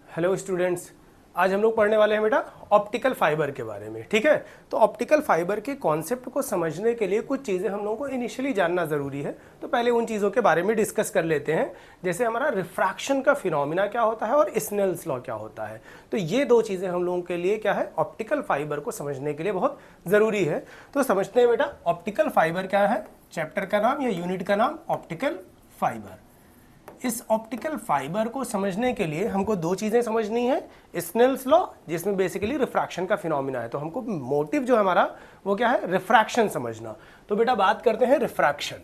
Hello students, आज हम लोग पढ़ने वाले हैं बेटा ऑप्टिकल फाइबर के बारे में। ठीक है, तो ऑप्टिकल फाइबर के कॉन्सेप्ट को समझने के लिए कुछ चीज़ें हम लोगों को इनिशियली जानना ज़रूरी है। तो पहले उन चीज़ों के बारे में डिस्कस कर लेते हैं, जैसे हमारा रिफ्रैक्शन का फिनोमिना क्या होता है और स्नेल्स लॉ क्या होता है। तो ये दो चीज़ें हम लोगों के लिए क्या है, ऑप्टिकल फाइबर को समझने के लिए बहुत ज़रूरी है। तो समझते हैं बेटा ऑप्टिकल फाइबर क्या है। चैप्टर का नाम या यूनिट का नाम ऑप्टिकल फाइबर। इस ऑप्टिकल फाइबर को समझने के लिए हमको दो चीजें समझनी है, स्नेल्स लॉ जिसमें बेसिकली रिफ्रैक्शन का फिनोमिना है। तो हमको मोटिव जो हमारा वो क्या है, रिफ्रैक्शन समझना। तो बेटा बात करते हैं रिफ्रैक्शन,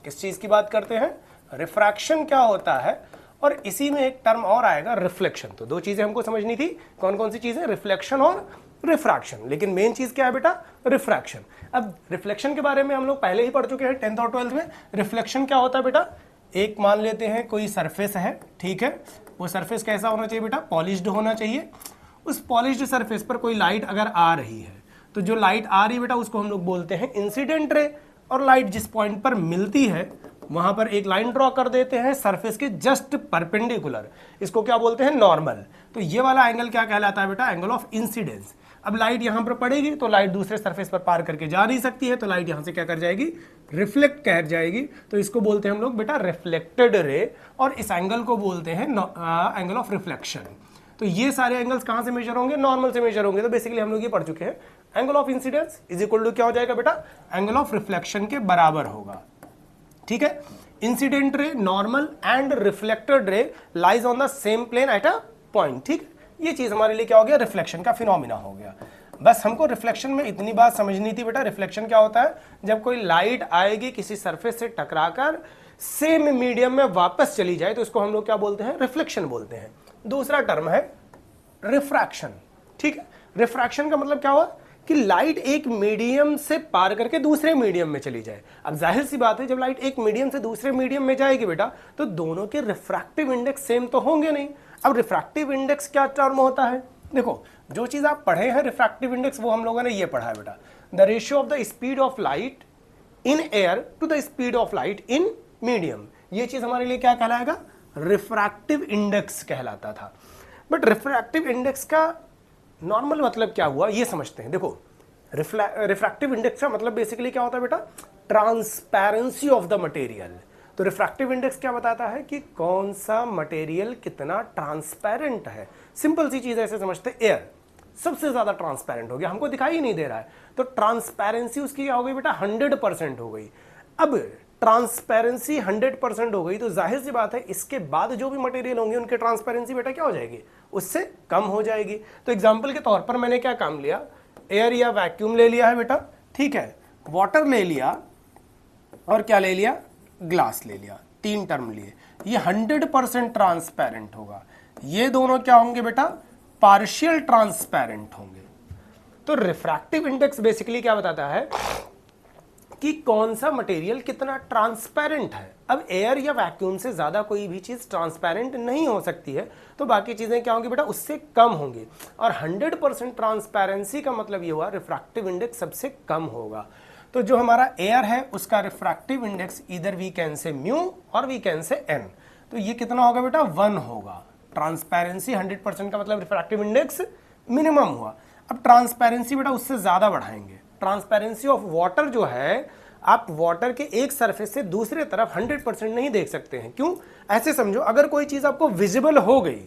किस चीज की बात करते हैं, रिफ्रैक्शन क्या होता है, और इसी में एक टर्म और आएगा रिफ्लेक्शन। तो दो चीजें हमको समझनी थी, कौन कौन सी चीजें, रिफ्लेक्शन और रिफ्रैक्शन। लेकिन मेन चीज क्या है बेटा, रिफ्रैक्शन। अब रिफ्लेक्शन के बारे में हम लोग पहले ही पढ़ चुके हैं 10th और 12th में। रिफ्लेक्शन क्या होता है बेटा, एक मान लेते हैं कोई सरफेस है, ठीक है, वो सरफेस कैसा होना चाहिए बेटा, पॉलिश्ड होना चाहिए। उस पॉलिश्ड सरफेस पर कोई लाइट अगर आ रही है तो जो लाइट आ रही है बेटा उसको हम लोग बोलते हैं इंसिडेंट रे, और लाइट जिस पॉइंट पर मिलती है वहां पर एक लाइन ड्रॉ कर देते हैं सरफेस के जस्ट परपेंडिकुलर, इसको क्या बोलते हैं, नॉर्मल। तो ये वाला एंगल क्या कहलाता है बेटा, एंगल ऑफ इंसिडेंस। अब लाइट यहां पर पड़ेगी तो लाइट दूसरे सरफेस पर पार करके जा नहीं सकती है, तो लाइट यहां से क्या कर जाएगी, रिफ्लेक्ट कर जाएगी। तो इसको बोलते हैं हम लोग बेटा रिफ्लेक्टेड रे, और इस एंगल को बोलते हैं एंगल ऑफ रिफ्लेक्शन। तो ये सारे एंगल्स कहां से मेजर होंगे, नॉर्मल से मेजर होंगे। तो बेसिकली हम लोग ये पढ़ चुके हैं, angle of incidence is equal to क्या हो जाएगा बेटा, एंगल ऑफ रिफ्लेक्शन के बराबर होगा। ठीक है, incident ray, normal and reflected ray lies on the same plane at a point. ठीक, ये चीज हमारे लिए क्या हो गया, रिफ्लेक्शन का फिनोमिना हो गया। बस हमको रिफ्लेक्शन में इतनी बात समझनी थी बेटा, रिफ्लेक्शन क्या होता है, जब कोई लाइट आएगी किसी सरफेस से टकराकर सेम मीडियम में वापस चली जाए तो इसको हम लोग क्या बोलते हैं, रिफ्लेक्शन बोलते हैं। दूसरा टर्म है रिफ्रैक्शन। ठीक है, रिफ्रैक्शन का मतलब क्या हुआ कि लाइट एक मीडियम से पार करके दूसरे मीडियम में चली जाए। अब जाहिर सी बात है, जब लाइट एक मीडियम से दूसरे मीडियम में जाएगी बेटा तो दोनों के रिफ्रैक्टिव इंडेक्स सेम तो होंगे नहीं। अब रिफ्रैक्टिव इंडेक्स क्या टर्म होता है, देखो जो चीज आप पढ़े हैं रिफ्रैक्टिव इंडेक्स वो हम लोगों ने ये पढ़ा है बेटा, the ratio of the speed of light in air to the speed of light in medium. ये चीज हमारे लिए क्या कहलाएगा, रिफ्रैक्टिव इंडेक्स कहलाता था। बट रिफ्रैक्टिव इंडेक्स का नॉर्मल मतलब क्या हुआ ये समझते हैं। देखो रिफ्रैक्टिव इंडेक्स का मतलब बेसिकली क्या होता है बेटा, ट्रांसपेरेंसी ऑफ द मटेरियल। तो रिफ्रैक्टिव इंडेक्स क्या बताता है कि कौन सा मटेरियल कितना ट्रांसपेरेंट है। सिंपल सी चीज ऐसे समझते, एयर सबसे ज्यादा ट्रांसपेरेंट हो गया, हमको दिखाई ही नहीं दे रहा है, तो ट्रांसपेरेंसी उसकी क्या हो गई बेटा, 100% हो गई। अब ट्रांसपेरेंसी 100% हो गई तो जाहिर सी बात है इसके बाद जो भी मटेरियल होंगे उनके ट्रांसपेरेंसी बेटा क्या हो जाएगी, उससे कम हो जाएगी। तो एग्जांपल के तौर पर मैंने क्या काम लिया, एयर या वैक्यूम ले लिया है बेटा, ठीक है, वाटर ले लिया और क्या ले लिया, ग्लास ले लिया, तीन टर्म लिए। ये 100% ट्रांसपेरेंट होगा, ये दोनों क्या होंगे बेटा, पार्शियल ट्रांसपेरेंट होंगे। तो रिफ्रैक्टिव इंडेक्स बेसिकली क्या बताता है कि कौन सा मटेरियल कितना ट्रांसपेरेंट है। अब एयर या वैक्यूम से ज्यादा कोई भी चीज ट्रांसपेरेंट नहीं हो सकती है, तो बाकी चीजें क्या होंगी बेटा, उससे कम होंगी। और 100% ट्रांसपेरेंसी का मतलब ये हुआ रिफ्रैक्टिव इंडेक्स सबसे कम होगा। तो जो हमारा एयर है उसका रिफ्रैक्टिव इंडेक्स इधर वी कैन से म्यू और वी कैन से एन, तो ये कितना होगा बेटा, 1 होगा। ट्रांसपेरेंसी 100% का मतलब रिफ्रैक्टिव इंडेक्स मिनिमम हुआ। अब ट्रांसपेरेंसी बेटा उससे ज्यादा बढ़ाएंगे। ट्रांसपेरेंसी ऑफ वाटर जो है, आप वाटर के एक सरफेस से दूसरे तरफ 100% नहीं देख सकते हैं। क्यों, ऐसे समझो अगर कोई चीज आपको विजिबल हो गई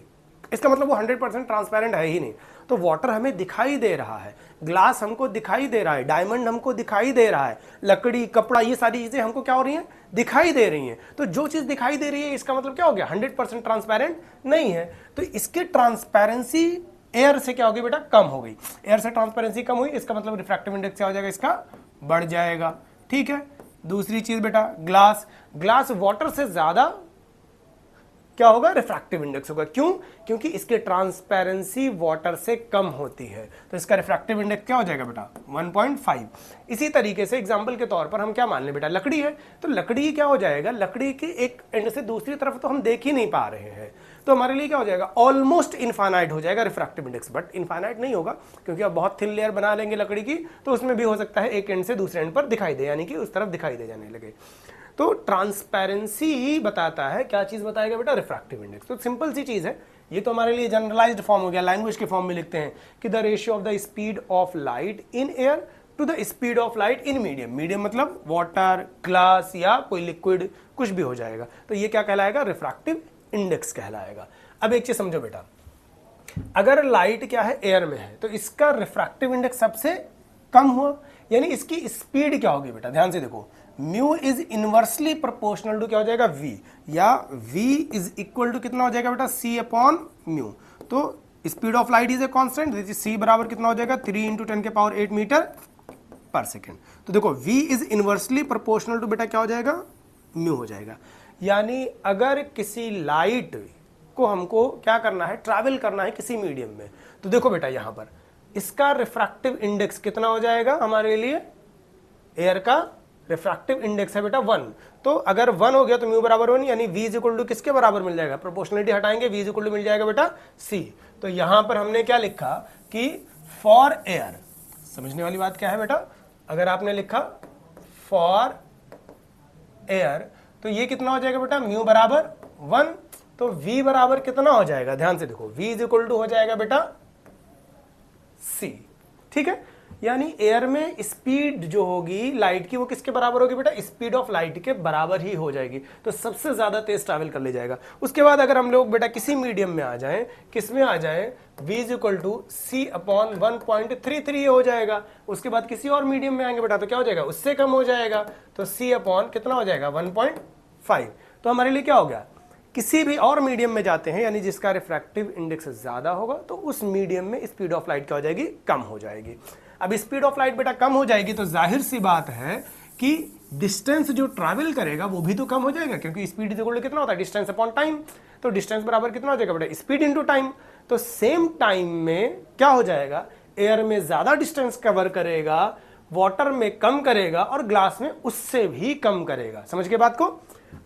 इसका मतलब वो 100% ट्रांसपेरेंट है ही नहीं। तो वाटर हमें दिखाई दे रहा है, ग्लास हमको दिखाई दे रहा है, डायमंड हमको दिखाई दे रहा है, लकड़ी, कपड़ा, ये सारी चीजें हमको क्या हो रही हैं, दिखाई दे रही हैं। तो जो चीज दिखाई दे रही है इसका मतलब क्या हो गया, 100% ट्रांसपेरेंट नहीं है। तो इसकी ट्रांसपेरेंसी एयर से क्या होगी बेटा, कम हो गई। एयर से ट्रांसपेरेंसी कम हुई, इसका मतलब रिफ्रैक्टिव इंडेक्स क्या हो जाएगा, इसका बढ़ जाएगा। ठीक है, दूसरी चीज बेटा ग्लास, ग्लास वाटर से ज्यादा क्या होगा, रिफ्रैक्टिव इंडेक्स होगा। क्यों, क्योंकि इसकी ट्रांसपेरेंसी वाटर से कम होती है, तो इसका रिफ्रैक्टिव इंडेक्स क्या हो जाएगा बेटा, 1.5। इसी तरीके से एग्जांपल के तौर पर हम क्या मान लें बेटा, लकड़ी है, तो लकड़ी क्या हो जाएगा, लकड़ी के एक एंड से दूसरी तरफ तो हम देख ही नहीं पा रहे हैं, तो हमारे लिए क्या हो जाएगा, ऑलमोस्ट इनफाइनाइट हो जाएगा रिफ्रैक्टिव इंडेक्स। बट इनफाइनाइट नहीं होगा, क्योंकि आप बहुत थिन लेयर बना लेंगे लकड़ी की, तो उसमें भी हो सकता है एक एंड से दूसरे एंड पर दिखाई दे, यानी कि उस तरफ दिखाई दे जाने लगे। तो ट्रांसपेरेंसी ही बताता है, क्या चीज बताएगा बेटा, रिफ्रैक्टिव इंडेक्स। तो सिंपल सी चीज है, ये तो हमारे लिए जनरलाइज्ड फॉर्म हो गया, लैंग्वेज के फॉर्म में लिखते हैं कि the ratio of the speed of light in air to the speed of light in medium. Medium मतलब वाटर, ग्लास या कोई लिक्विड, कुछ भी हो जाएगा। तो ये क्या कहलाएगा, रिफ्रैक्टिव इंडेक्स कहलाएगा। अब एक चीज समझो बेटा, अगर लाइट क्या है, एयर में है, तो इसका रिफ्रैक्टिव इंडेक्स सबसे कम हुआ, यानी इसकी स्पीड क्या होगी बेटा, ध्यान से देखो, mu is inversely proportional to क्या हो जाएगा, v, या v इज इक्वल टू कितना हो जाएगा बेटा, c अपॉन म्यू। तो speed of light is a constant, c बराबर कितना हो जाएगा, 3 × 10⁸ मीटर पर सेकेंड। तो देखो v is inversely proportional to बेटा क्या हो जाएगा, म्यू हो जाएगा। यानी अगर किसी लाइट को हमको क्या करना है, ट्रैवल करना है किसी मीडियम में, तो देखो बेटा यहां पर इसका रिफ्रैक्टिव इंडेक्स कितना हो जाएगा हमारे लिए, एयर का रिफ्रैक्टिव इंडेक्स है बेटा 1। तो अगर 1 हो गया तो म्यू बराबर 1, यानी v इज इक्वल टू किसके बराबर मिल जाएगा, प्रोपोर्शनलिटी हटाएंगे, v इज इक्वल टू मिल जाएगा बेटा c। तो यहां पर हमने क्या लिखा कि फॉर एयर, समझने वाली बात क्या है बेटा, अगर आपने लिखा फॉर एयर तो ये कितना हो जाएगा बेटा, म्यू बराबर 1। तो v बराबर कितना हो जाएगा, ध्यान से देखो, v इज इक्वल टू हो जाएगा बेटा c, ठीक है। यानी एयर में स्पीड जो होगी लाइट की वो किसके बराबर होगी बेटा, स्पीड ऑफ लाइट के बराबर ही हो जाएगी। तो सबसे ज्यादा तेज ट्रैवल कर ले जाएगा। उसके बाद अगर हम लोग बेटा किसी मीडियम में आ जाएं, किस में आ जाएं, v is equal to c upon 1.33 हो जाएगा। उसके बाद किसी और मीडियम में आएंगे बेटा तो क्या हो जाएगा, उससे कम हो जाएगा, तो c अपॉन कितना हो जाएगा, 1.5। तो हमारे लिए क्या हो गया, किसी भी और मीडियम में जाते हैं यानी जिसका रिफ्रैक्टिव इंडेक्स ज्यादा होगा तो उस मीडियम में स्पीड ऑफ लाइट क्या हो जाएगी, कम हो जाएगी। अब स्पीड ऑफ लाइट बेटा कम हो जाएगी तो जाहिर सी बात है कि डिस्टेंस जो ट्रैवल करेगा वो भी तो कम हो जाएगा, क्योंकि स्पीड इज इक्वल टू कितना होता है, डिस्टेंस अपॉन टाइम। तो डिस्टेंस बराबर कितना हो जाएगा बेटा, स्पीड इनटू टाइम। तो सेम टाइम में क्या हो जाएगा, एयर में ज्यादा डिस्टेंस कवर करेगा, वाटर में कम करेगा और ग्लास में उससे भी कम करेगा। समझ के बात को।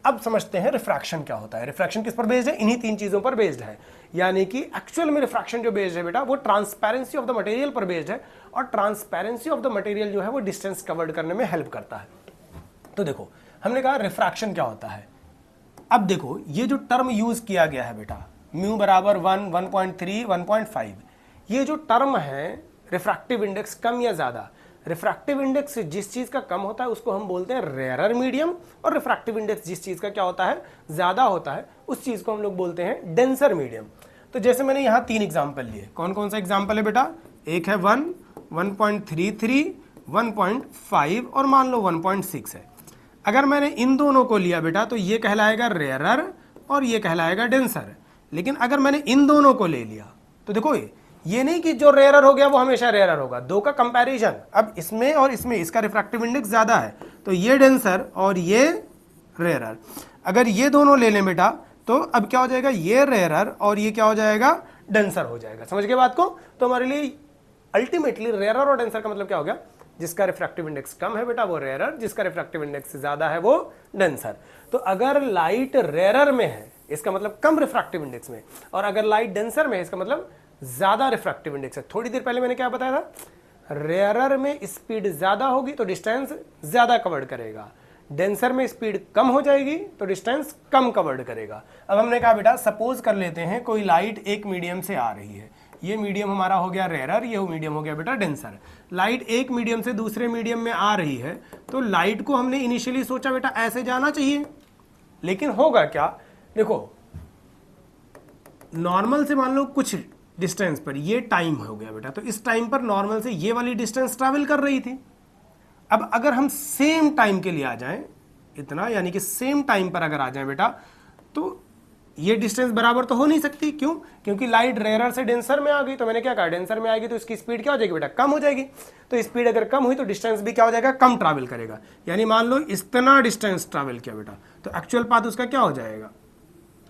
अब समझते हैं रिफ्रैक्शन क्या होता है। रिफ्रैक्शन किस पर बेस्ड है, इन्हीं 3 चीजों पर बेस्ड है। यानी कि एक्चुअल में रिफ्रैक्शन जो बेस्ड है बेटा वो ट्रांसपेरेंसी ऑफ द मटेरियल पर बेस्ड है, और ट्रांसपेरेंसी ऑफ द मटेरियल जो है वो डिस्टेंस कवर्ड करने में हेल्प करता है। तो देखो हमने कहा रिफ्रैक्शन क्या होता है। अब देखो ये जो टर्म यूज किया गया है बेटा, म्यू बराबर 1, 1.3, 1.5, ये जो टर्म है रिफ्रैक्टिव इंडेक्स कम या ज्यादा, रिफ्रैक्टिव इंडेक्स जिस चीज का कम होता है उसको हम बोलते हैं रेयरर मीडियम, और रिफ्रैक्टिव इंडेक्स जिस चीज का क्या होता है, ज्यादा होता है, उस चीज को हम लोग बोलते हैं डेंसर मीडियम। तो जैसे मैंने यहां 3 एग्जांपल लिए, कौन कौन सा एग्जांपल है बेटा, एक है 1, 1.33, 1.5 और मान लो 1.6 है। अगर मैंने इन दोनों को लिया बेटा तो ये कहलाएगा रेयरर और ये कहलाएगा डेंसर। लेकिन अगर मैंने इन दोनों को ले लिया तो देखो ये नहीं कि जो रेयरर हो गया वो हमेशा रेयरर होगा, दो का कंपैरिजन, अब इसमें और इसमें इसका रिफ्रैक्टिव इंडेक्स ज्यादा है तो ये डेंसर और ये रेयरर। अगर ये दोनों ले लें बेटा तो अब क्या हो जाएगा, ये रेयरर और ये क्या हो जाएगा, डेंसर हो जाएगा। समझ गए बात को। तो हमारे लिए अल्टीमेटली रेयरर और डेंसर का मतलब क्या हो गया, जिसका रिफ्रैक्टिव इंडेक्स कम है बेटा वो रेयरर, जिसका रिफ्रैक्टिव इंडेक्स ज्यादा है वो डेंसर। तो अगर लाइट रेयरर में है इसका मतलब कम रिफ्रैक्टिव इंडेक्स में, और अगर लाइट डेंसर में है इसका मतलब ज्यादा रिफ्रैक्टिव इंडेक्स है। थोड़ी देर पहले मैंने क्या बताया था, रेयरर में स्पीड ज्यादा होगी तो डिस्टेंस ज्यादा कवर्ड करेगा, डेंसर में स्पीड कम हो जाएगी तो डिस्टेंस कम कवर्ड करेगा। अब हमने कहा बेटा सपोज कर लेते हैं कोई लाइट एक मीडियम से आ रही है, ये मीडियम हमारा हो गया रेयरर, ये मीडियम हो गया बेटा डेंसर। लाइट एक मीडियम से दूसरे मीडियम में आ रही है तो लाइट को हमने इनिशियली सोचा बेटा ऐसे जाना चाहिए, लेकिन होगा क्या, देखो नॉर्मल से मान लो कुछ डिस्टेंस पर ये टाइम हो गया बेटा, तो इस टाइम पर नॉर्मल से ये वाली डिस्टेंस ट्रैवल कर रही थी। अब अगर हम सेम टाइम के लिए आ जाएं इतना, यानी कि सेम टाइम पर अगर आ जाएं बेटा तो ये डिस्टेंस बराबर तो हो नहीं सकती। क्यों, क्योंकि लाइट रेयरर से डेंसर में आ गई, तो मैंने क्या कहा डेंसर में आएगी तो इसकी स्पीड क्या हो जाएगी बेटा, कम हो जाएगी। तो स्पीड अगर कम हुई तो डिस्टेंस भी क्या हो जाएगा, कम ट्रैवल करेगा। यानी मान लो इतना डिस्टेंस ट्रैवल किया बेटा तो एक्चुअल पाथ उसका क्या हो जाएगा,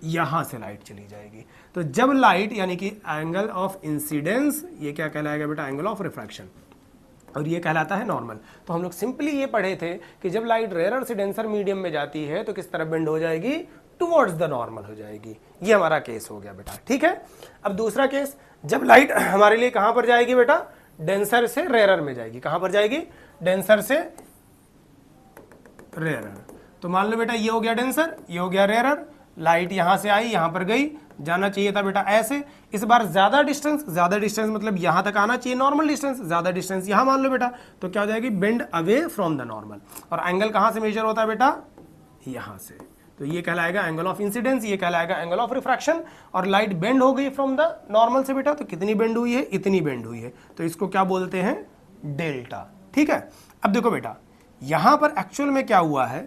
यहां से लाइट चली जाएगी। तो जब लाइट यानी कि एंगल ऑफ इंसिडेंस, ये क्या कहलाएगा बेटा, एंगल ऑफ रिफ्रैक्शन, और ये कहलाता है नॉर्मल। तो हम लोग सिंपली ये पढ़े थे कि जब लाइट रेयरर से डेंसर मीडियम में जाती है तो किस तरफ बेंड हो जाएगी, टुवर्ड्स द नॉर्मल हो जाएगी। ये हमारा केस हो गया बेटा, ठीक है। अब दूसरा केस, जब लाइट हमारे लिए कहां पर जाएगी बेटा, डेंसर से रेयरर में जाएगी। कहां पर जाएगी, डेंसर से रेयरर। तो मान लो बेटा ये हो गया डेंसर, ये हो गया रेयरर, लाइट यहां से आई यहां पर गई, जाना चाहिए था बेटा ऐसे, इस बार ज्यादा डिस्टेंस मतलब यहां तक आना चाहिए नॉर्मल डिस्टेंस, ज्यादा डिस्टेंस यहां मान लो बेटा, तो क्या हो जाएगी bend away from the normal. और एंगल कहां से मेजर होता है बेटा, यहां से, तो ये कहलाएगा एंगल ऑफ इंसिडेंस, ये कहलाएगा एंगल ऑफ रिफ्रैक्शन। और लाइट बेंड हो गई फ्रॉम द नॉर्मल से बेटा, तो कितनी बेंड हुई है, इतनी बेंड हुई है, तो इसको क्या बोलते हैं, डेल्टा। ठीक है, अब देखो बेटा यहां पर एक्चुअल में क्या हुआ है,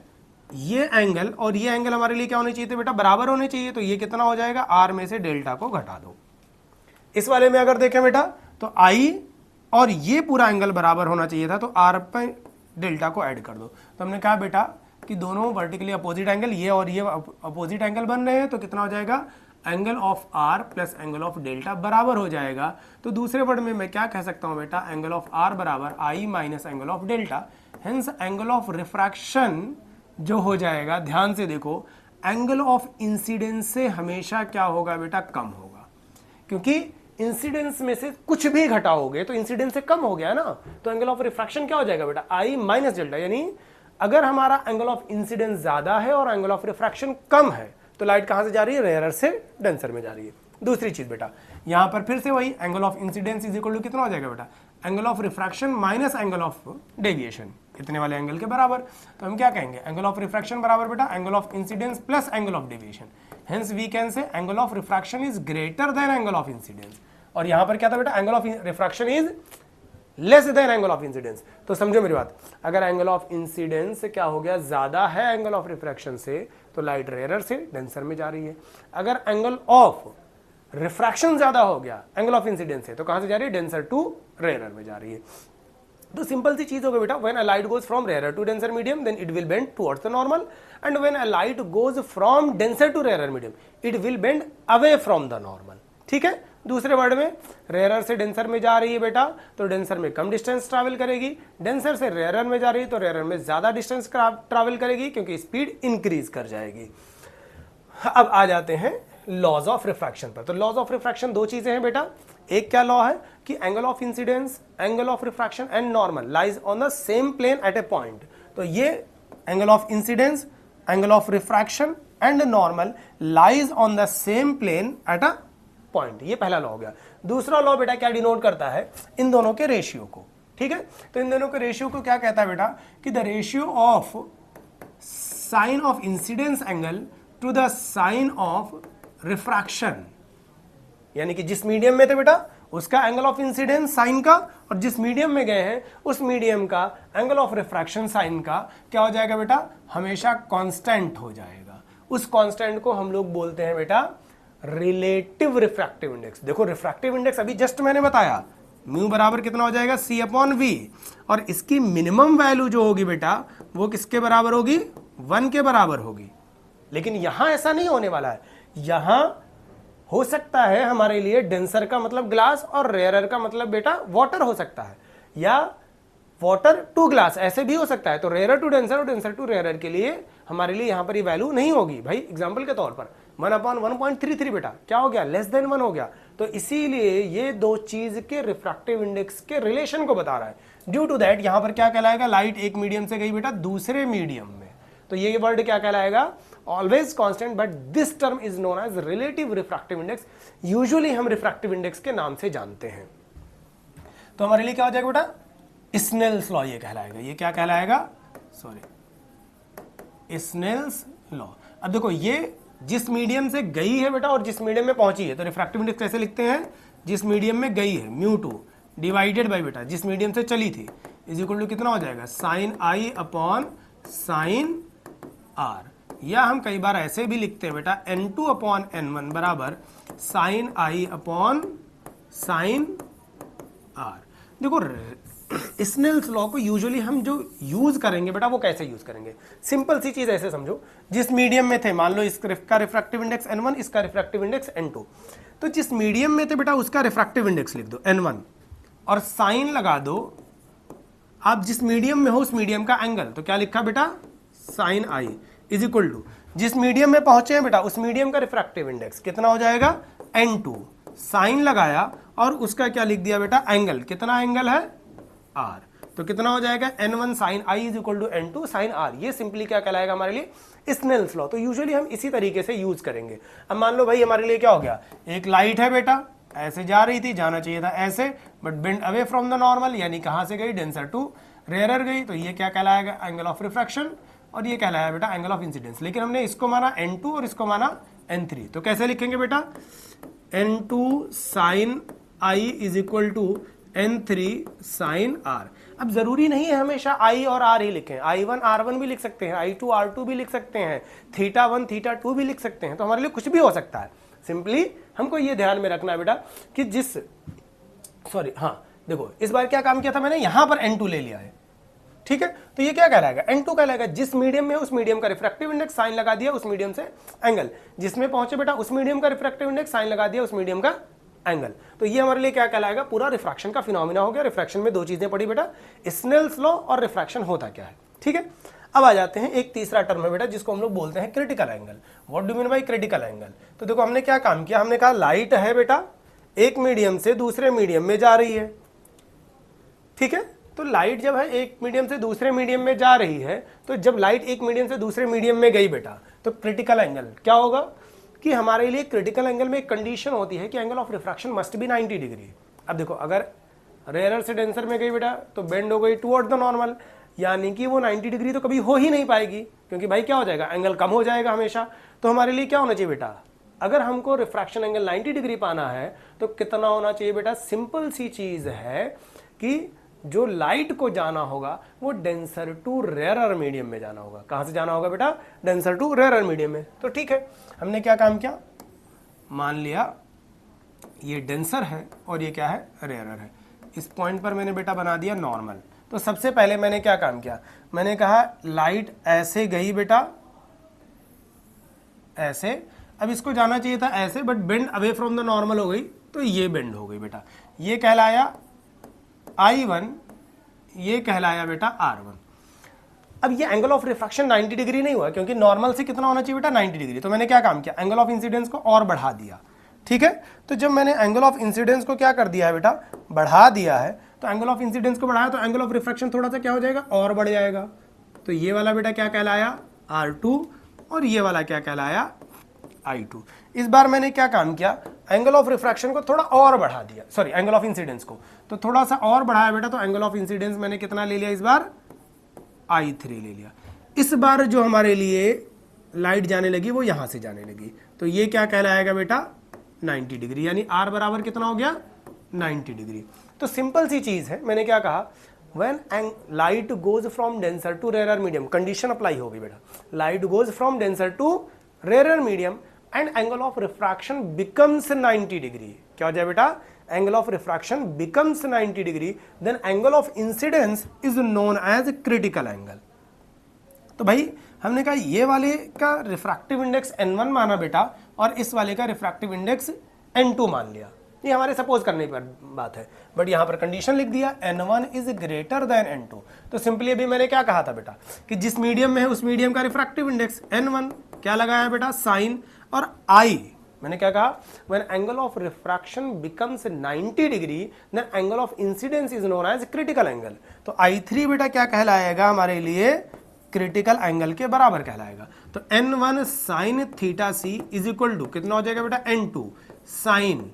ये एंगल और ये एंगल हमारे लिए क्या होने चाहिए थे बेटा, बराबर होने चाहिए, तो ये कितना हो जाएगा, आर में से डेल्टा को घटा दो। इस वाले में अगर देखें बेटा तो आई और ये पूरा एंगल बराबर होना चाहिए था, तो आर पे डेल्टा को ऐड कर दो। तो हमने कहा बेटा कि दोनों वर्टिकली अपोजिट एंगल, ये और ये अपोजिट एंगल बन रहे हैं, तो कितना हो जाएगा, angle of R plus angle of delta बराबर हो जाएगा। तो दूसरे वर्ड में मैं क्या कह सकता हूं बेटा, एंगल ऑफ आर बराबर I minus angle of delta, hence angle of refraction जो हो जाएगा, ध्यान से देखो, एंगल ऑफ इंसिडेंस से हमेशा क्या होगा बेटा, कम होगा, क्योंकि इंसिडेंस में से कुछ भी घटाओगे तो इंसिडेंस से कम हो गया ना, तो एंगल ऑफ रिफ्रैक्शन क्या हो जाएगा बेटा, आई माइनस डेल्टा। यानी अगर हमारा एंगल ऑफ इंसिडेंस ज्यादा है और एंगल ऑफ रिफ्रैक्शन कम है, तो लाइट कहां से जा रही है, रेयरर से डेंसर में जा रही है। दूसरी चीज बेटा, यहां पर फिर से वही angle of incidence is equal to कितना हो जाएगा बेटा, angle of refraction minus angle of deviation, इतने वाले एंगल के बराबर। तो हम क्या कहेंगे, एंगल ऑफ रिफ्रैक्शन बराबर बेटा angle of incidence plus angle of deviation, hence we can say angle of refraction is greater than angle of incidence. और यहां पर क्या था बेटा, angle of refraction is less than angle of incidence. तो समझो मेरी बात, अगर एंगल ऑफ इंसिडेंस क्या हो गया, ज्यादा है एंगल ऑफ रिफ्रैक्शन से, तो लाइट रेयरर से डेंसर में जा रही है। अगर एंगल ऑफ रिफ्रैक्शन ज्यादा हो गया एंगल ऑफ इंसिडेंस से, तो कहां से जा रही है, डेंसर टू रेयरर में जा रही है। तो सिंपल सी चीज हो गई बेटा, when a light goes from rarer to denser medium then it will bend towards the normal, and when a light goes from denser to rarer medium it will bend away from the normal. ठीक है, दूसरे word में rarer से denser में जा रही है बेटा, तो डेंसर में कम डिस्टेंस ट्रैवल करेगी, डेंसर से रेयरर में जा रही है तो रेयरर में ज्यादा डिस्टेंस ट्रैवल करेगी, क्योंकि स्पीड इंक्रीज कर जाएगी। अब आ जाते हैं लॉज ऑफ रिफ्रैक्शन पर। तो लॉज ऑफ रिफ्रैक्शन दो चीजें हैं बेटा, एक क्या लॉ है कि angle of incidence, angle of refraction and normal lies on the same plane at a point. तो ये angle of incidence, angle of refraction and normal lies on the same plane at a point, ये पहला law हो गया। दूसरा law बेटा क्या denote करता है, इन दोनों के रेशियो को। ठीक है, तो इन दोनों के रेशियो को क्या कहता है बेटा, कि the ratio of sine of incidence angle to the sine of refraction, यानी कि जिस मीडियम में थे बेटा उसका एंगल ऑफ इंसिडेंस साइन का, और जिस मीडियम में गए हैं उस मीडियम का एंगल ऑफ रिफ्रैक्शन साइन का क्या हो जाएगा बेटा, हमेशा कांस्टेंट हो जाएगा। उस कांस्टेंट को हम लोग बोलते हैं बेटा रिलेटिव रिफ्रैक्टिव इंडेक्स। देखो रिफ्रैक्टिव इंडेक्स अभी जस्ट मैंने बताया, म्यू बराबर कितना हो जाएगा, C अपॉन V, और इसकी मिनिमम वैल्यू जो होगी बेटा वो किसके बराबर होगी, 1 के बराबर होगी। लेकिन यहां ऐसा नहीं होने वाला है, यहां हो सकता है हमारे लिए डेंसर का मतलब ग्लास और रेयरर का मतलब बेटा वाटर हो सकता है, या वाटर टू ग्लास ऐसे भी हो सकता है। तो रेयरर टू डेंसर और डेंसर टू रेयरर के लिए हमारे लिए यहां पर ये वैल्यू नहीं होगी भाई। एग्जांपल के तौर पर 1/1.33 बेटा क्या हो गया, लेस देन 1 हो गया। तो इसीलिए ये दो चीज के रिफ्रैक्टिव इंडेक्स के रिलेशन को बता रहा है। ड्यू टू दैट यहां पर क्या कहलाएगा, लाइट एक मीडियम से गई बेटा दूसरे मीडियम में, तो ये वर्ड क्या कहलाएगा, always constant, but this term is known as relative refractive index. Usually हम रिफ्रैक्टिव इंडेक्स के नाम से जानते हैं। तो हमारे लिए क्या हो जाएगा बेटा, स्नेल्स लॉ ये कहलाएगा। ये क्या कहलाएगा, सॉरी, स्नेल्स लॉ। अब देखो ये जिस मीडियम से गई है बेटा और जिस मीडियम में पहुंची है, तो रिफ्रैक्टिव इंडेक्स कैसे लिखते हैं, जिस मीडियम में गई है μ2 डिवाइडेड बाय बेटा जिस मीडियम से चली थी इज इक्वल टू कितना हो जाएगा, sine I upon sine R, या हम कई बार ऐसे भी लिखते हैं बेटा n2 अपॉन n1 बराबर sine I upon sine R. देखो स्नेल्स लॉ को यूजुअली हम जो यूज करेंगे बेटा वो कैसे यूज करेंगे, सिंपल सी चीज ऐसे समझो, जिस मीडियम में थे, मान लो इसका रिफ्रैक्टिव इंडेक्स n1, इसका रिफ्रैक्टिव इंडेक्स n2, तो जिस मीडियम में थे बेटा उसका रिफ्रैक्टिव इंडेक्स लिख दो n1 और साइन लगा दो, आप जिस मीडियम में हो उस मीडियम का एंगल, तो क्या लिखा बेटा, sine I is equal to जिस मीडियम में पहुंचे हैं बेटा उस मीडियम का रिफ्रैक्टिव इंडेक्स कितना हो जाएगा, n2, साइन लगाया और उसका क्या लिख दिया बेटा, एंगल, कितना एंगल है, r। तो कितना हो जाएगा n1 sin i is equal to n2 sin r। ये सिंपली क्या कहलाएगा हमारे लिए स्नेल्स लॉ। तो यूजुअली हम इसी तरीके से यूज करेंगे। अब मान लो भाई हमारे लिए क्या हो गया, एक लाइट है बेटा, ऐसे जा रही थी, जाना चाहिए था ऐसे, but bend away from the normal, यानी कहां से गई, डेंसर टू रेयरर गई। तो ये क्या कहलाएगा, एंगल ऑफ रिफ्रैक्शन, और ये कहलाया बेटा एंगल ऑफ इंसिडेंस। लेकिन हमने इसको माना n2 और इसको माना n3। तो कैसे लिखेंगे बेटा, n2 sin i is equal to n3 sin r। अब जरूरी नहीं है हमेशा i और r ही लिखें, i1 r1 भी लिख सकते हैं, i2 r2 भी लिख सकते हैं, θ1 θ2 भी लिख सकते हैं। तो हमारे लिए कुछ भी हो सकता है। सिंपली हमको ये ध्यान में रखना है बेटा कि देखो इस बार क्या काम किया था मैंने, यहां पर n2 ले लिया है, ठीक है। तो ये क्या कहलाएगा, n2 कहलाएगा जिस मीडियम में उस मीडियम का रिफ्रैक्टिव इंडेक्स, साइन लगा दिया उस मीडियम से एंगल, जिसमें पहुंचे बेटा उस मीडियम का रिफ्रैक्टिव इंडेक्स, साइन लगा दिया उस मीडियम का एंगल। तो ये हमारे लिए क्या कहलाएगा, पूरा रिफ्रैक्शन का फिनोमिना हो गया। रिफ्रैक्शन में दो चीजें पड़ी बेटा, स्नेल्स लॉ और रिफ्रैक्शन होता क्या है, ठीक है। अब आ जाते हैं एक तीसरा टर्म है बेटा जिसको हम लोग बोलते हैं critical angle. What do mean by critical angle. तो देखो हमने क्या काम किया, हमने कहा लाइट है बेटा, एक मीडियम से दूसरे मीडियम में जा रही है, ठीक है। तो लाइट जब है एक मीडियम से दूसरे मीडियम में जा रही है, तो जब लाइट एक मीडियम से दूसरे मीडियम में गई बेटा, तो क्रिटिकल एंगल क्या होगा कि हमारे लिए क्रिटिकल एंगल में एक कंडीशन होती है कि angle of refraction must be 90 degree. अब देखो अगर रेयरर से डेंसर में गई बेटा तो बेंड हो गई टुवर्ड द नॉर्मल, यानी कि वो 90 डिग्री तो कभी हो ही नहीं पाएगी, क्योंकि भाई क्या हो जाएगा, एंगल कम हो जाएगा हमेशा। तो हमारे लिए क्या होना चाहिए बेटा, अगर हमको रिफ्रैक्शन एंगल 90 डिग्री पाना है तो कितना होना चाहिए बेटा, सिंपल सी चीज है कि जो लाइट को जाना होगा वो डेंसर टू रेयरर मीडियम में जाना होगा। कहां से जाना होगा बेटा, डेंसर टू रेयरर मीडियम में। तो ठीक है, हमने क्या काम किया, मान लिया ये डेंसर है और ये क्या है, रेयरर है। इस पॉइंट पर मैंने बेटा बना दिया नॉर्मल। तो सबसे पहले मैंने क्या काम किया, मैंने कहा लाइट ऐसे गई बेटा, ऐसे, अब इसको जाना चाहिए था ऐसे, but bend away from the normal हो गई, तो ये बेंड हो गई बेटा। ये कहलाया I1, ये कहलाया बेटा R1। अब ये एंगल ऑफ रिफ्रैक्शन 90 डिग्री नहीं हुआ, क्योंकि नॉर्मल से कितना होना चाहिए बेटा, 90 डिग्री। तो मैंने क्या काम किया, एंगल ऑफ इंसिडेंस को और बढ़ा दिया, ठीक है। तो जब मैंने एंगल ऑफ इंसिडेंस को क्या कर दिया है बेटा, बढ़ा दिया है, तो एंगल ऑफ इंसिडेंस को बढ़ाया तो एंगल ऑफ रिफ्रैक्शन थोड़ा सा क्या हो जाएगा, और बढ़ जाएगा। तो ये वाला बेटा क्या कहलाया, R2, और ये वाला क्या कहलाया, I2। इस बार मैंने क्या काम किया, एंगल ऑफ रिफ्रैक्शन को थोड़ा और बढ़ा दिया, सॉरी एंगल ऑफ इंसिडेंस को तो थोड़ा सा और बढ़ाया बेटा। तो एंगल ऑफ इंसिडेंस मैंने कितना ले लिया इस बार, I3 ले लिया। इस बार जो हमारे लिए लाइट जाने लगी वो यहां से जाने लगी, तो ये क्या कहलाएगा बेटा, 90 डिग्री, यानी R बराबर कितना हो गया, 90 डिग्री। तो सिंपल सी चीज है, मैंने क्या कहा, when light goes from denser to rarer medium, condition apply होगी बेटा, light goes from denser to rarer medium and angle of refraction becomes 90 degree. क्या हो जाए बेटा, angle of refraction becomes 90 degree, then angle of incidence is known as critical angle. तो भाई हमने कहा ये वाले का रिफ्रैक्टिव इंडेक्स n1 माना बेटा, और इस वाले का रिफ्रैक्टिव इंडेक्स n2 मान लिया। ये हमारे सपोज करने पर बात है, बट यहां पर कंडीशन लिख दिया n1 is greater then n2। तो सिंपली अभी मैंने क्या कहा था बेटा कि जिस मीडियम में है उस मीडियम का रिफ्रैक्टिव इंडेक्स n1 क्या लगाया बेटा, साइन, और I मैंने क्या कहा, when angle of refraction becomes 90 degree then angle of incidence is known as critical angle. तो I3 बेटा क्या कहलाएगा हमारे लिए, क्रिटिकल एंगल के बराबर कहलाएगा। तो n1 sine theta C is equal to कितना हो जाएगा बेटा, n2 साइन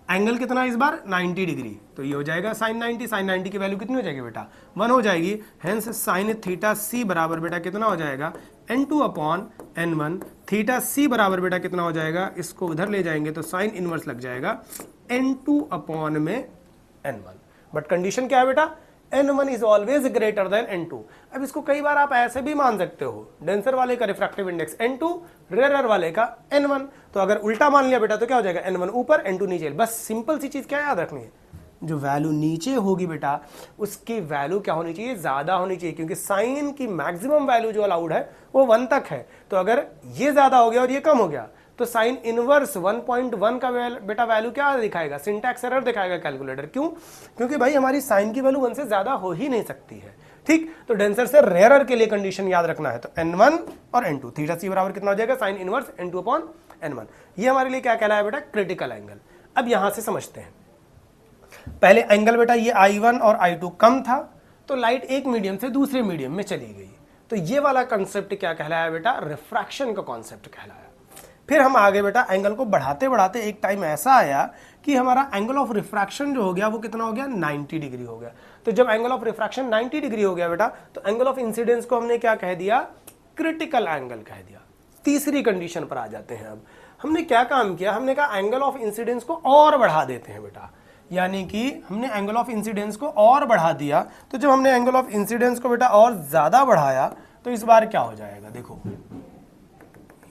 एंगल कितना इस बार, 90 डिग्री। तो ये हो जाएगा साइन 90, साइन 90 की वैल्यू कितनी हो जाएगी बेटा, 1 हो जाएगी। हेंस साइन थीटा सी बराबर बेटा कितना हो जाएगा, n2 अपॉन n1। थीटा सी बराबर बेटा कितना हो जाएगा, इसको उधर ले जाएंगे तो साइन इनवर्स लग जाएगा n2 अपॉन में n1। बट कंडीशन क्या है बेटा, n1 is always greater than n2। अब इसको कई बार आप ऐसे भी मान सकते हो, डेंसर वाले का रिफ्रैक्टिव इंडेक्स n2, रेयरर वाले का n1। तो अगर उल्टा मान लिया बेटा तो क्या हो जाएगा, n1 ऊपर n2 नीचे। बस सिंपल सी चीज क्या याद रखनी है, जो वैल्यू नीचे होगी बेटा उसकी वैल्यू क्या होनी चाहिए, ज्यादा होनी चाहिए, क्योंकि साइन की मैक्सिमम वैल्यू जो अलाउड है वो 1 तक है। तो अगर ये ज्यादा हो गया और ये कम हो गया तो साइन इनवर्स 1.1 का बेटा वैल्यू क्या दिखाएगा, सिंटैक्स एरर दिखाएगा कैलकुलेटर। क्यों, क्योंकि भाई हमारी साइन की वैल्यू 1 से ज्यादा हो ही नहीं सकती है, ठीक। तो डेंसर से रेयरर के लिए कंडीशन याद रखना है, तो n1 और n2, थीटा सी बराबर कितना हो जाएगा, साइन इनवर्स n2 अपॉन n1। ये हमारे लिए क्या कहलाया बेटा, क्रिटिकल एंगल। अब यहां से समझते हैं, पहले एंगल बेटा ये I1 और I2 कम था, तो लाइट एक मीडियम से दूसरे मीडियम में चली गई। तो ये वाला कंसेप्ट क्या कहलाया बेटा, रिफ्रैक्शन का कॉन्सेप्ट कहलाया। फिर हम आगे बेटा एंगल को बढ़ाते बढ़ाते एक टाइम ऐसा आया कि हमारा एंगल ऑफ रिफ्रैक्शन जो हो गया वो कितना हो गया, 90 डिग्री हो गया। तो जब एंगल ऑफ रिफ्रैक्शन 90 डिग्री हो गया बेटा, तो एंगल ऑफ इंसिडेंस को हमने क्या कह दिया, क्रिटिकल एंगल कह दिया। तीसरी कंडीशन पर आ जाते हैं। अब हमने क्या काम किया, हमने कहा एंगल ऑफ इंसिडेंस को और बढ़ा देते हैं बेटा, यानी कि हमने एंगल ऑफ इंसिडेंस को और बढ़ा दिया। तो जब हमने एंगल ऑफ इंसिडेंस को बेटा और ज्यादा बढ़ाया तो इस बार क्या हो जाएगा, देखो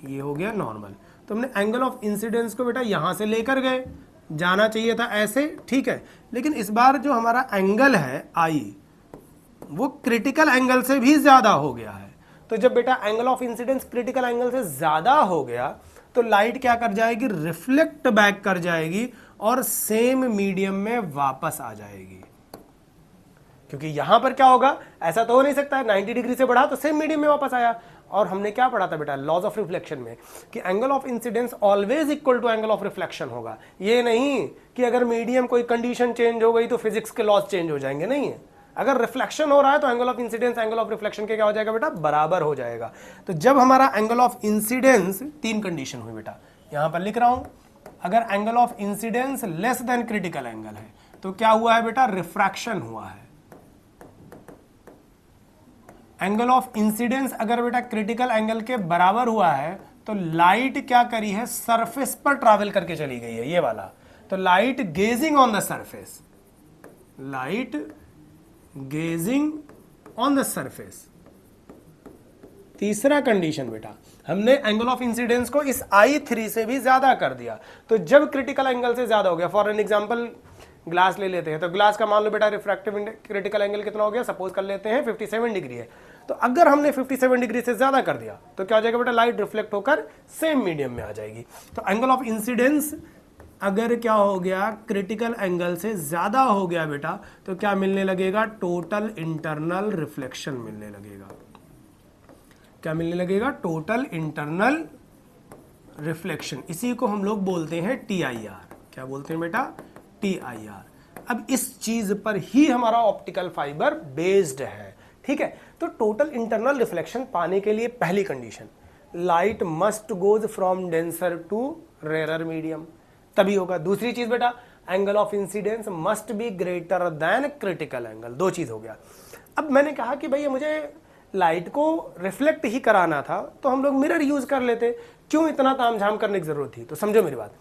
ये हो गया नॉर्मल। तो हमने एंगल ऑफ इंसिडेंस को बेटा यहां से लेकर गए, जाना चाहिए था ऐसे, ठीक है, लेकिन इस बार जो हमारा एंगल है आई वो क्रिटिकल एंगल से भी ज्यादा हो गया है। तो जब बेटा angle of incidence critical angle से ज्यादा हो गया तो लाइट क्या कर जाएगी, रिफ्लेक्ट बैक कर जाएगी और सेम मीडियम में वापस आ जाएगी। क्योंकि यहां पर क्या होगा, ऐसा तो हो नहीं सकता है 90 डिग्री से बढ़ा तो सेम मीडियम में वापस आया। और हमने क्या पढ़ा था बेटा लॉज ऑफ रिफ्लेक्शन में कि angle of incidence always equal to angle of reflection होगा। ये नहीं कि अगर मीडियम कोई कंडीशन चेंज हो गई तो फिजिक्स के लॉज चेंज हो जाएंगे, नहीं है। अगर रिफ्लेक्शन हो रहा है तो angle of incidence angle of reflection के क्या हो जाएगा बेटा, बराबर हो जाएगा। तो जब हमारा एंगल ऑफ इंसिडेंस, तीन कंडीशन हुई बेटा, यहां पर लिख रहा हूं, अगर angle of incidence less than critical angle है तो क्या हुआ है बेटा, रिफ्रैक्शन हुआ है। एंगल ऑफ इंसिडेंस अगर बेटा क्रिटिकल एंगल के बराबर हुआ है तो लाइट क्या करी है, सरफेस पर ट्रैवल करके चली गई है, ये वाला। तो light grazing on the surface, light grazing on the surface. तीसरा कंडीशन बेटा, हमने एंगल ऑफ इंसिडेंस को इस I3 से भी ज्यादा कर दिया। तो जब क्रिटिकल एंगल से ज्यादा हो गया, फॉर एन एग्जांपल ग्लास ले लेते हैं, तो ग्लास का मान लो बेटा रिफ्रैक्टिव क्रिटिकल एंगल कितना हो गया, सपोज कर लेते हैं 57 डिग्री है। तो अगर हमने 57 डिग्री से ज्यादा कर दिया तो क्या हो जाएगा बेटा, लाइट रिफ्लेक्ट होकर सेम मीडियम में आ जाएगी। तो एंगल ऑफ इंसिडेंस अगर क्या हो गया, क्रिटिकल एंगल से ज्यादा हो गया बेटा, तो क्या मिलने लगेगा, टोटल इंटरनल रिफ्लेक्शन मिलने लगेगा। क्या मिलने लगेगा, टोटल इंटरनल रिफ्लेक्शन। इसी को हम लोग बोलते हैं TIR। क्या बोलते हैं बेटा, TIR। अब इस चीज पर ही हमारा ऑप्टिकल फाइबर बेस्ड है, ठीक है। तो टोटल इंटरनल रिफ्लेक्शन पाने के लिए पहली condition, light must goes from denser to rare medium, तभी होगा। दूसरी चीज बेटा, angle of incidence must be greater than critical angle. दो चीज हो गया। अब मैंने कहा कि भैया मुझे लाइट को रिफ्लेक्ट ही कराना था तो हम लोग मिरर यूज कर लेते, क्यों इतना तामझाम करने की जरूरत थी। तो समझो मेरी बात,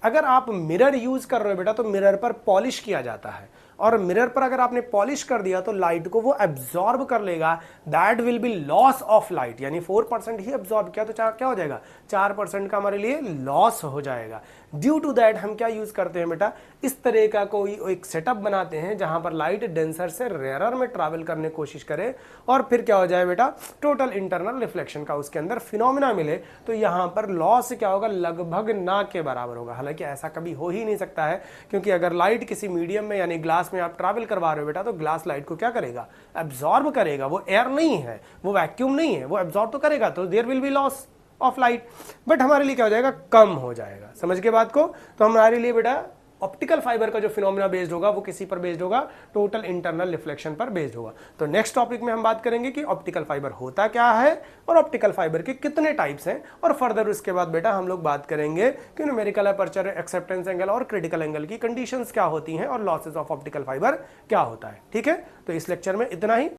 अगर आप मिरर यूज कर रहे हो बेटा तो मिरर पर पॉलिश किया जाता है, और मिरर पर अगर आपने पॉलिश कर दिया तो लाइट को वो एब्जॉर्ब कर लेगा, that will be loss of light. यानी 4% ही एब्जॉर्ब किया तो क्या हो जाएगा, 4% का हमारे लिए लॉस हो जाएगा। ड्यू टू दैट हम क्या यूज करते हैं बेटा, इस तरह का कोई एक सेटअप बनाते हैं जहां पर लाइट डेंसर से रेयरर में ट्रैवल करने की कोशिश करे, और फिर क्या हो जाए बेटा, टोटल इंटरनल रिफ्लेक्शन का उसके अंदर फिनोमिना मिले। तो यहां पर लॉस क्या होगा, लगभग ना के बराबर होगा। हालांकि ऐसा कभी हो ही नहीं सकता है, क्योंकि अगर लाइट किसी मीडियम में यानी ग्लास में आप ट्रैवल करवा रहे हो बेटा, तो ग्लास लाइट को क्या करेगा, एब्जॉर्ब करेगा। वो एयर नहीं है, वो वैक्यूम नहीं है, वो एब्जॉर्ब तो करेगा, तो there will be loss of light, but हमारे लिए क्या हो जाएगा, कम हो जाएगा। समझ के बात को। तो हमारे लिए बेटा ऑप्टिकल फाइबर का जो फिनोमिना बेस्ड होगा वो किसी पर बेस्ड होगा, टोटल इंटरनल रिफ्लेक्शन पर बेस्ड होगा। तो नेक्स्ट टॉपिक में हम बात करेंगे कि ऑप्टिकल फाइबर होता क्या है और ऑप्टिकल फाइबर के कितने टाइप्स हैं, और फर्दर उसके बाद बेटा हम लोग बात करेंगे कि न्यूमेरिकल अपर्चर, एक्सेप्टेंस एंगल और क्रिटिकल एंगल की कंडीशंस क्या होती हैं और लॉसेस ऑफ ऑप्टिकल फाइबर क्या होता है। ठीक है, तो इस लेक्चर में इतना ही।